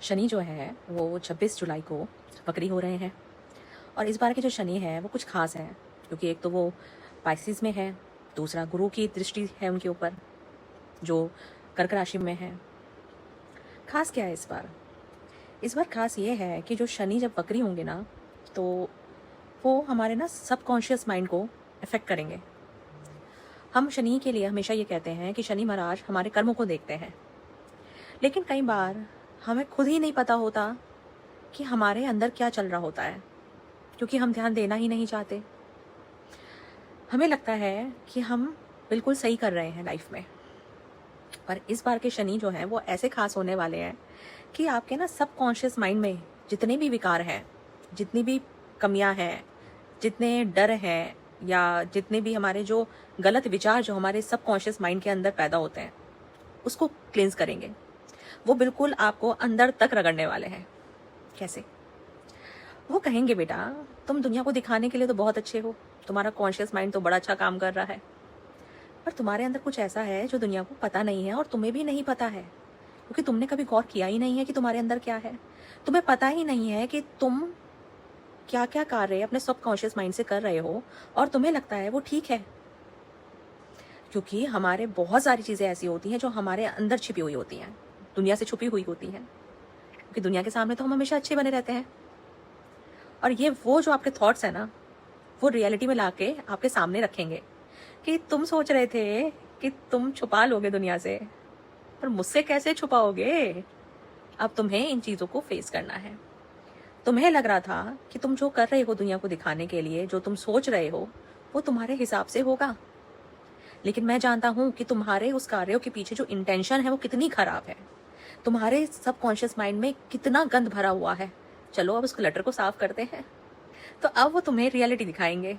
शनि जो है वो 26 जुलाई को वक्री हो रहे हैं। और इस बार के जो शनि है वो कुछ खास है, क्योंकि एक तो वो पाइसिस में है, दूसरा गुरु की दृष्टि है उनके ऊपर जो कर्क राशि में है। खास क्या है इस बार? इस बार खास ये है कि जो शनि जब वक्री होंगे ना, तो वो हमारे ना सबकॉन्शियस माइंड को इफेक्ट करेंगे। हम शनि के लिए हमेशा ये कहते हैं कि शनि महाराज हमारे कर्मों को देखते हैं, लेकिन कई बार हमें खुद ही नहीं पता होता कि हमारे अंदर क्या चल रहा होता है, क्योंकि हम ध्यान देना ही नहीं चाहते। हमें लगता है कि हम बिल्कुल सही कर रहे हैं लाइफ में। पर इस बार के शनि जो हैं वो ऐसे खास होने वाले हैं कि आपके ना सबकॉन्शियस माइंड में जितने भी विकार हैं, जितनी भी कमियां हैं, जितने डर हैं, या जितने भी हमारे जो गलत विचार जो हमारे सबकॉन्शियस माइंड के अंदर पैदा होते हैं, उसको क्लींस करेंगे। वो बिल्कुल आपको अंदर तक रगड़ने वाले हैं। कैसे? वो कहेंगे बेटा तुम दुनिया को दिखाने के लिए तो बहुत अच्छे हो, तुम्हारा कॉन्शियस माइंड तो बड़ा अच्छा काम कर रहा है, पर तुम्हारे अंदर कुछ ऐसा है जो दुनिया को पता नहीं है और तुम्हें भी नहीं पता है, क्योंकि तुमने कभी गौर किया ही नहीं है कि तुम्हारे अंदर क्या है। तुम्हें पता ही नहीं है कि तुम क्या क्या कार्य अपने सबकॉन्शियस माइंड से कर रहे हो और तुम्हें लगता है वो ठीक है। क्योंकि हमारे बहुत सारी चीज़ें ऐसी होती हैं जो हमारे अंदर छिपी हुई होती हैं, दुनिया से छुपी हुई होती हैं, क्योंकि दुनिया के सामने तो हम हमेशा अच्छे बने रहते हैं। और ये वो जो आपके थॉट्स हैं ना, वो रियलिटी में लाके आपके सामने रखेंगे कि तुम सोच रहे थे कि तुम छुपा लोगे दुनिया से, पर मुझसे कैसे छुपाओगे? अब तुम्हें इन चीज़ों को फेस करना है। तुम्हें लग रहा था कि तुम जो कर रहे हो दुनिया को दिखाने के लिए, जो तुम सोच रहे हो वो तुम्हारे हिसाब से होगा, लेकिन मैं जानता हूं कि तुम्हारे उस कार्यों के पीछे जो इंटेंशन है वो कितनी खराब है, तुम्हारे सबकॉन्शियस माइंड में कितना गंद भरा हुआ है। चलो अब उस क्लटर को साफ करते हैं। तो अब वो तुम्हें रियलिटी दिखाएंगे,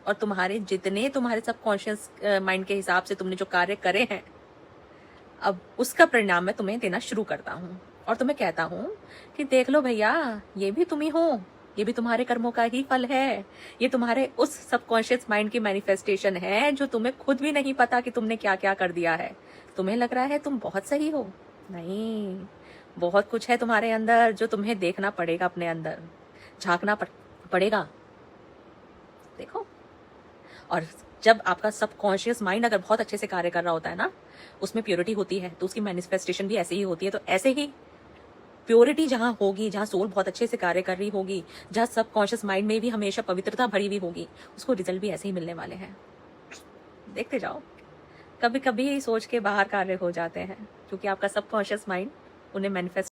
और तुम्हारे सबकॉन्शियस माइंड के हिसाब से तुमने जो कार्य करे हैं, अब उसका परिणाम मैं तुम्हें देना शुरू करता हूँ और तुम्हें कहता हूँ कि देख लो भैया, ये भी तुम ही हो, ये भी तुम्हारे कर्मों का ही फल है। ये तुम्हारे उस सबकॉन्शियस माइंड की मैनिफेस्टेशन है जो तुम्हें खुद भी नहीं पता कि तुमने क्या क्या कर दिया है। तुम्हें लग रहा है तुम बहुत सही हो, नहीं, बहुत कुछ है तुम्हारे अंदर जो तुम्हें देखना पड़ेगा, अपने अंदर झांकना पड़ेगा। देखो, और जब आपका सबकॉन्शियस माइंड अगर बहुत अच्छे से कार्य कर रहा होता है ना, उसमें प्योरिटी होती है, तो उसकी मैनिफेस्टेशन भी ऐसे ही होती है। तो ऐसे ही प्योरिटी जहाँ होगी, जहाँ सोल बहुत अच्छे से कार्य कर रही होगी, जहाँ सबकॉन्शियस माइंड में भी हमेशा पवित्रता भरी हुई होगी, उसको रिजल्ट भी ऐसे ही मिलने वाले हैं। देखते जाओ, कभी कभी सोच के बाहर कार्य हो जाते हैं, क्योंकि आपका सबकॉन्शियस माइंड उन्हें मैनिफेस्ट